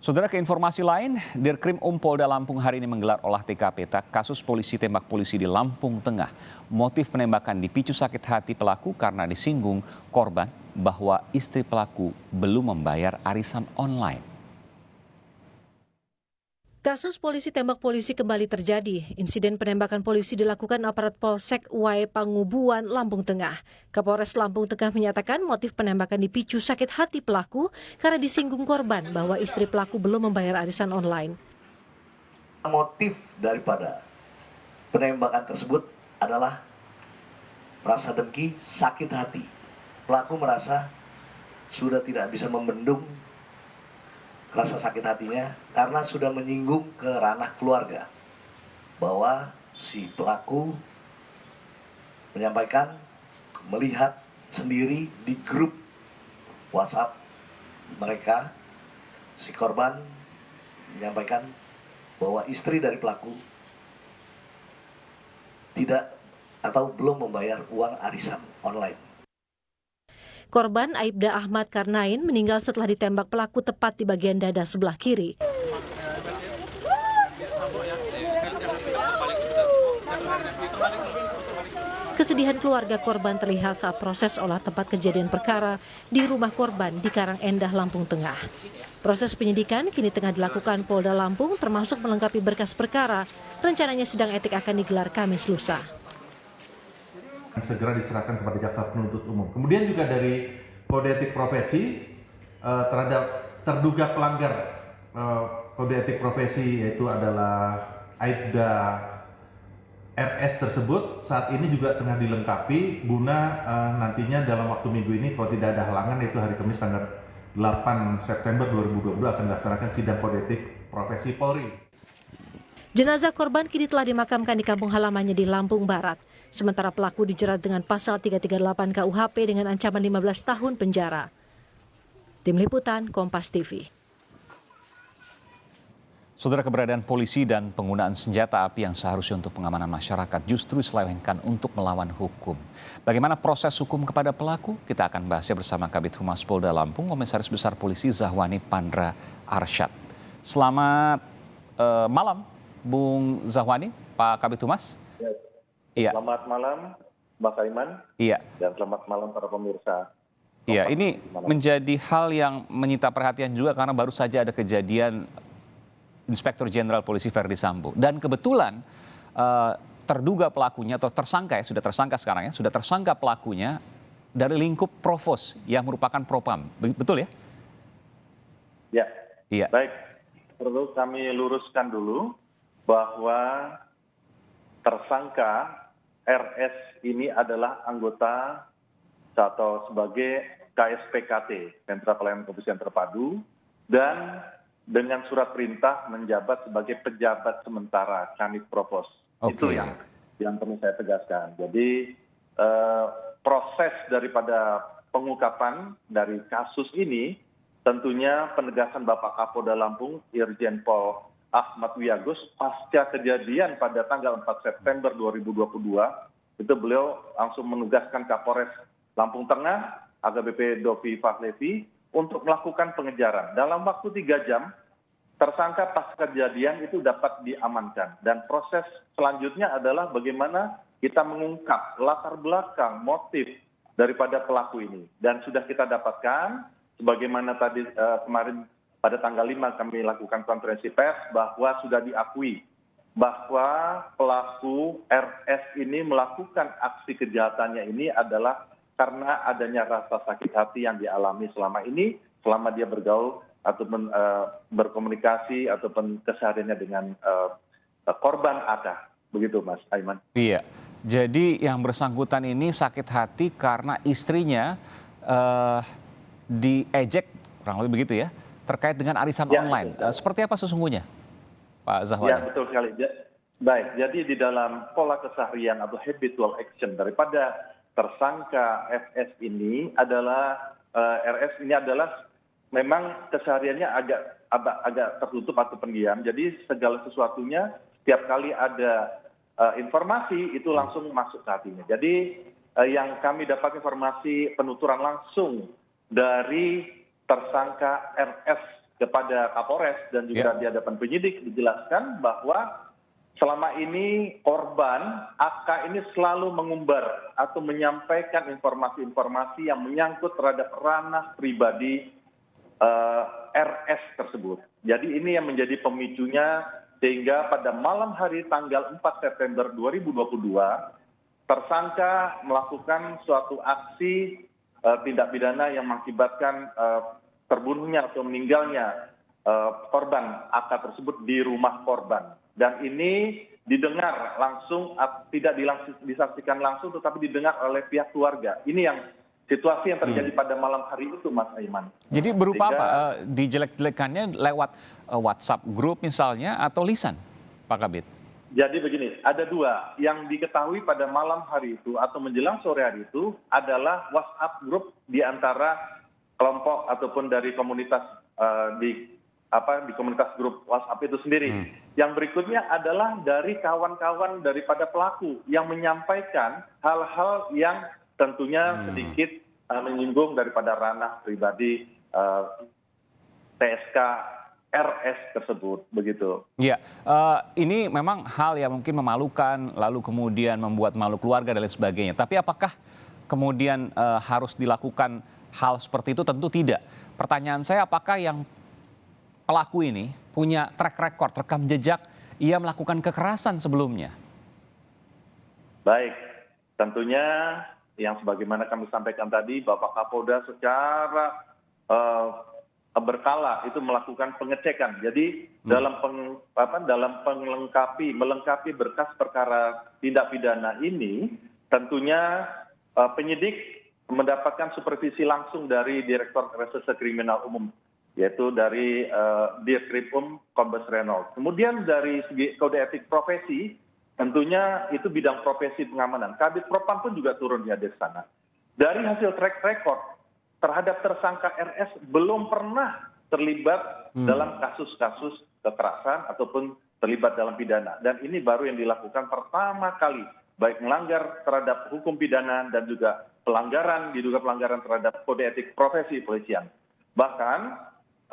Saudara, ke informasi lain, Dirkrim Polda Lampung hari ini menggelar olah TKP kasus polisi tembak polisi di Lampung Tengah. Motif penembakan dipicu sakit hati pelaku karena disinggung korban bahwa istri pelaku belum membayar arisan online. Kasus polisi tembak polisi kembali terjadi. Insiden penembakan polisi dilakukan aparat Polsek Wae Pangubuan, Lampung Tengah. Kapolres Lampung Tengah menyatakan motif penembakan dipicu sakit hati pelaku karena disinggung korban bahwa istri pelaku belum membayar arisan online. Motif daripada penembakan tersebut adalah rasa dengki, sakit hati. Pelaku merasa sudah tidak bisa membendung rasa sakit hatinya karena sudah menyinggung ke ranah keluarga bahwa si pelaku menyampaikan melihat sendiri di grup WhatsApp mereka, si korban menyampaikan bahwa istri dari pelaku tidak atau belum membayar uang arisan online. Korban Aibda Ahmad Karnain meninggal setelah ditembak pelaku tepat di bagian dada sebelah kiri. Kesedihan keluarga korban terlihat saat proses olah tempat kejadian perkara di rumah korban di Karangendah, Lampung Tengah. Proses penyidikan kini tengah dilakukan Polda Lampung termasuk melengkapi berkas perkara. Rencananya sidang etik akan digelar Kamis lusa. Segera diserahkan kepada jaksa penuntut umum. Kemudian juga dari kode etik profesi terhadap terduga pelanggar kode etik profesi, yaitu adalah Aibda RS tersebut, saat ini juga tengah dilengkapi guna nantinya dalam waktu minggu ini kalau tidak ada halangan, yaitu hari Kamis tanggal 8 September 2022 akan dilaksanakan sidang kode etik profesi Polri. Jenazah korban kini telah dimakamkan di kampung halamannya di Lampung Barat. Sementara pelaku dijerat dengan pasal 338 KUHP dengan ancaman 15 tahun penjara. Tim Liputan Kompas TV. Saudara, keberadaan polisi dan penggunaan senjata api yang seharusnya untuk pengamanan masyarakat justru diselewengkan untuk melawan hukum. Bagaimana proses hukum kepada pelaku? Kita akan bahasnya bersama Kabid Humas Polda Lampung, Komisaris Besar Polisi Zahwani Pandra Arsyad. Selamat malam, Bung Zahwani, Pak Kabid Humas. Iya. Selamat malam, Mbak Saiman. Iya. Dan selamat malam para pemirsa. Iya, ini menjadi hal yang menyita perhatian juga karena baru saja ada kejadian Inspektur Jenderal Polisi Verdi Sambo. Dan kebetulan terduga pelakunya atau tersangka, sudah tersangka sekarang sudah tersangka pelakunya dari lingkup Provos yang merupakan Propam. Betul ya? Ya. Iya. Baik, perlu kami luruskan dulu bahwa tersangka RS ini adalah anggota atau sebagai KSPKT, Sentra Pelayanan Kepolisian Terpadu, dan dengan surat perintah menjabat sebagai pejabat sementara Kanit Provos. Okay. Itu yang perlu saya tegaskan. Jadi proses daripada pengungkapan dari kasus ini tentunya penegasan Bapak Kapolda Lampung Irjen Pol Ahmad Wiyagus pasca kejadian pada tanggal 4 September 2022 itu beliau langsung menugaskan Kapolres Lampung Tengah AKBP Dovi Fahlevi untuk melakukan pengejaran. Dalam waktu 3 jam tersangka pasca kejadian itu dapat diamankan dan proses selanjutnya adalah bagaimana kita mengungkap latar belakang motif daripada pelaku ini dan sudah kita dapatkan sebagaimana tadi kemarin pada tanggal 5 kami lakukan konferensi pers bahwa sudah diakui bahwa pelaku RS ini melakukan aksi kejahatannya ini adalah karena adanya rasa sakit hati yang dialami selama ini, selama dia bergaul ataupun berkomunikasi ataupun kesehariannya dengan korban AK. Begitu Mas Aiman. Iya, jadi yang bersangkutan ini sakit hati karena istrinya diejek, kurang lebih begitu ya, terkait dengan arisan online. Seperti apa sesungguhnya, Pak Zahwani? Ya, betul sekali. Baik, jadi di dalam pola keseharian atau habitual action daripada tersangka FS ini adalah, RS ini adalah memang kesehariannya agak tertutup atau pendiam. Jadi segala sesuatunya setiap kali ada informasi itu langsung masuk ke hatinya. Jadi yang kami dapat informasi penuturan langsung dari tersangka RS kepada Kapolres dan juga di hadapan penyidik dijelaskan bahwa selama ini korban AK ini selalu mengumbar atau menyampaikan informasi-informasi yang menyangkut terhadap ranah pribadi RS tersebut. Jadi ini yang menjadi pemicunya sehingga pada malam hari tanggal 4 September 2022 tersangka melakukan suatu aksi tindak pidana yang mengakibatkan terbunuhnya atau meninggalnya korban AK tersebut di rumah korban. Dan ini didengar langsung, tidak disaksikan langsung, tetapi didengar oleh pihak keluarga. Ini yang situasi yang terjadi pada malam hari itu, Mas Aiman. Jadi berupa apa? Dijelek-jelekannya lewat WhatsApp grup misalnya atau lisan, Pak Kabid? Jadi begini, ada dua. Yang diketahui pada malam hari itu atau menjelang sore hari itu adalah WhatsApp grup di antara kelompok ataupun dari komunitas di komunitas grup WhatsApp itu sendiri. Yang berikutnya adalah dari kawan-kawan daripada pelaku yang menyampaikan hal-hal yang tentunya sedikit menyinggung daripada ranah pribadi TSK RS tersebut, begitu. Iya, ini memang hal yang mungkin memalukan, lalu kemudian membuat malu keluarga dan lain sebagainya. Tapi apakah kemudian harus dilakukan hal seperti itu? Tentu tidak. Pertanyaan saya, apakah yang pelaku ini punya track record, rekam jejak, ia melakukan kekerasan sebelumnya? Baik, tentunya yang sebagaimana kami sampaikan tadi, Bapak Kapolda secara berkala itu melakukan pengecekan. Jadi dalam melengkapi berkas perkara tindak pidana ini, tentunya penyidik mendapatkan supervisi langsung dari Direktur Reserse Kriminal Umum, yaitu dari Dirkrimum Kombes Renold. Kemudian dari segi kode etik profesi, tentunya itu bidang profesi pengamanan. Kabid Propam pun juga turun di sana. Dari hasil track record terhadap tersangka RS belum pernah terlibat dalam kasus-kasus kekerasan ataupun terlibat dalam pidana. Dan ini baru yang dilakukan pertama kali, baik melanggar terhadap hukum pidana dan juga diduga pelanggaran terhadap kode etik profesi polisian. Bahkan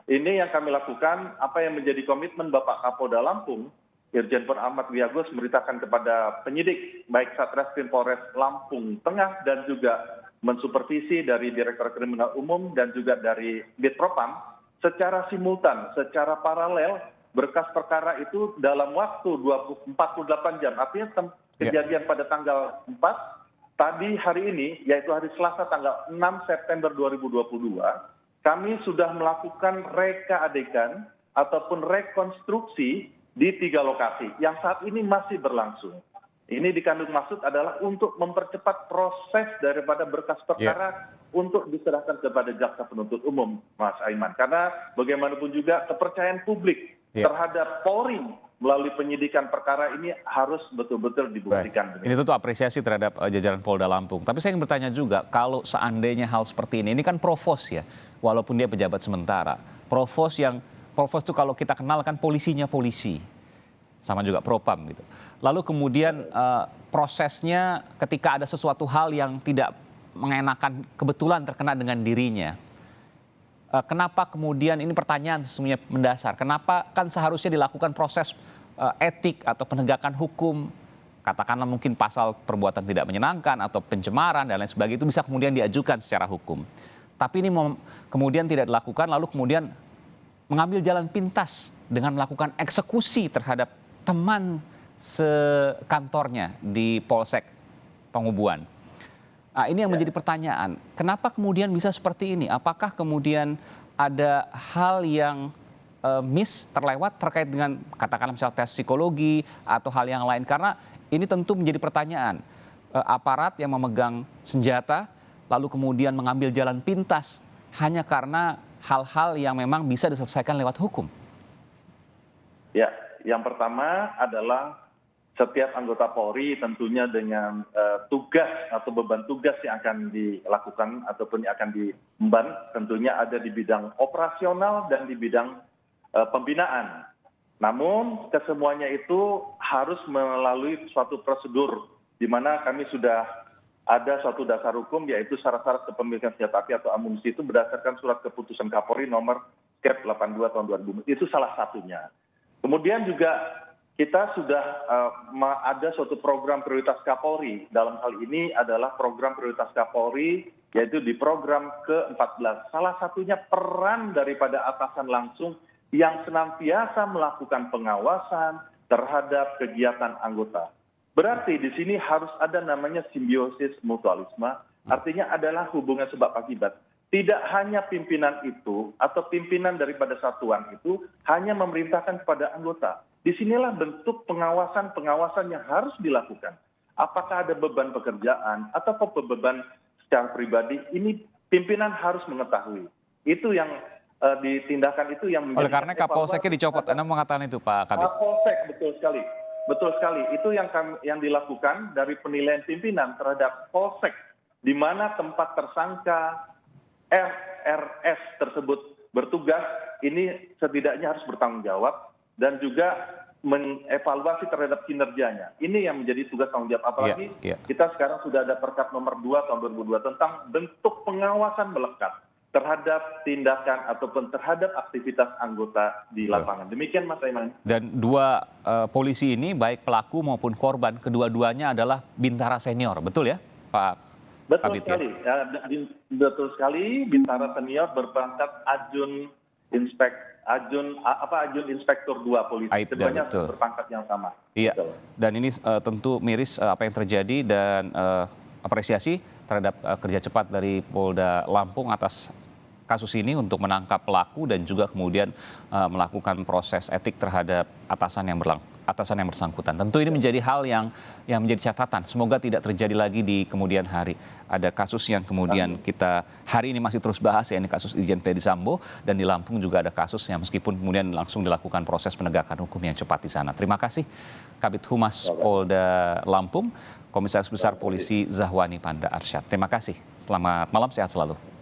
ini yang kami lakukan, apa yang menjadi komitmen Bapak Kapolda Lampung, Irjen Pol Ahmad Wiagos memberitakan kepada penyidik, baik Satreskrim Polres Lampung Tengah dan juga mensupervisi dari Direktur Kriminal Umum dan juga dari Bitpropam, secara simultan, secara paralel, berkas perkara itu dalam waktu 48 jam. Artinya kejadian pada tanggal 4, tadi hari ini, yaitu hari Selasa tanggal 6 September 2022, kami sudah melakukan reka adegan ataupun rekonstruksi di 3 lokasi yang saat ini masih berlangsung. Ini dikandung maksud adalah untuk mempercepat proses daripada berkas perkara untuk diserahkan kepada jaksa penuntut umum, Mas Aiman. Karena bagaimanapun juga kepercayaan publik terhadap Polri melalui penyidikan perkara ini harus betul-betul dibuktikan. Ini tentu apresiasi terhadap jajaran Polda Lampung. Tapi saya ingin bertanya juga, kalau seandainya hal seperti ini kan provos ya, walaupun dia pejabat sementara. Provos itu kalau kita kenal kan polisinya polisi. Sama juga propam gitu. Lalu kemudian prosesnya ketika ada sesuatu hal yang tidak mengenakan kebetulan terkena dengan dirinya. Kenapa kemudian, ini pertanyaan sesungguhnya mendasar, kenapa kan seharusnya dilakukan proses etik atau penegakan hukum, katakanlah mungkin pasal perbuatan tidak menyenangkan atau pencemaran dan lain sebagainya, itu bisa kemudian diajukan secara hukum. Tapi ini kemudian tidak dilakukan, lalu kemudian mengambil jalan pintas dengan melakukan eksekusi terhadap teman sekantornya di Polsek Pengubuan. Nah, ini yang menjadi pertanyaan, kenapa kemudian bisa seperti ini? Apakah kemudian ada hal yang terlewat terkait dengan katakanlah misalnya tes psikologi atau hal yang lain? Karena ini tentu menjadi pertanyaan. Aparat yang memegang senjata lalu kemudian mengambil jalan pintas hanya karena hal-hal yang memang bisa diselesaikan lewat hukum. Ya, yang pertama adalah setiap anggota Polri tentunya dengan tugas atau beban tugas yang akan dilakukan ataupun yang akan diemban tentunya ada di bidang operasional dan di bidang pembinaan. Namun kesemuanya itu harus melalui suatu prosedur di mana kami sudah ada suatu dasar hukum yaitu syarat-syarat kepemilikan senjata api atau amunisi itu berdasarkan surat keputusan Kapolri nomor Cap 82 tahun 2000. Itu salah satunya. Kemudian juga kita sudah ada suatu program prioritas Kapolri. Dalam hal ini adalah program prioritas Kapolri, yaitu di program ke-14. Salah satunya peran daripada atasan langsung yang senantiasa melakukan pengawasan terhadap kegiatan anggota. Berarti di sini harus ada namanya simbiosis mutualisme, artinya adalah hubungan sebab akibat. Tidak hanya pimpinan itu atau pimpinan daripada satuan itu hanya memerintahkan kepada anggota. Disinilah bentuk pengawasan yang harus dilakukan. Apakah ada beban pekerjaan atau beban secara pribadi, ini pimpinan harus mengetahui. Itu yang ditindakan itu yang menjadi... Oleh karena Kapolseknya dicopot, Anda mengatakan itu Pak Kabit? Kapolsek, betul sekali. Betul sekali. Itu yang dilakukan dari penilaian pimpinan terhadap Polsek, di mana tempat tersangka RRS tersebut bertugas, ini setidaknya harus bertanggung jawab dan juga mengevaluasi terhadap kinerjanya. Ini yang menjadi tugas tanggung jawab. Apalagi kita sekarang sudah ada Perkap nomor 2 tahun 2002 tentang bentuk pengawasan melekat terhadap tindakan ataupun terhadap aktivitas anggota di lapangan. Demikian Mas Aiman. Dan dua polisi ini, baik pelaku maupun korban, kedua-duanya adalah Bintara senior, betul ya Pak? Betul Kabit, sekali, betul sekali. Bintara senior berpangkat Ajun Inspektur 2 polisi. Keduanya berpangkat yang sama. Iya. Betul. Dan ini tentu miris apa yang terjadi dan apresiasi terhadap kerja cepat dari Polda Lampung atas kasus ini untuk menangkap pelaku dan juga kemudian melakukan proses etik terhadap atasan yang bersangkutan. Tentu ini menjadi hal yang menjadi catatan. Semoga tidak terjadi lagi di kemudian hari. Ada kasus yang kemudian kita hari ini masih terus bahas, ya, ini kasus Irjen Verdi Sambo, dan di Lampung juga ada kasus yang meskipun kemudian langsung dilakukan proses penegakan hukum yang cepat di sana. Terima kasih Kabid Humas Polda Lampung, Komisaris Besar Polisi Zahwani Panda Arsyad. Terima kasih. Selamat malam, sehat selalu.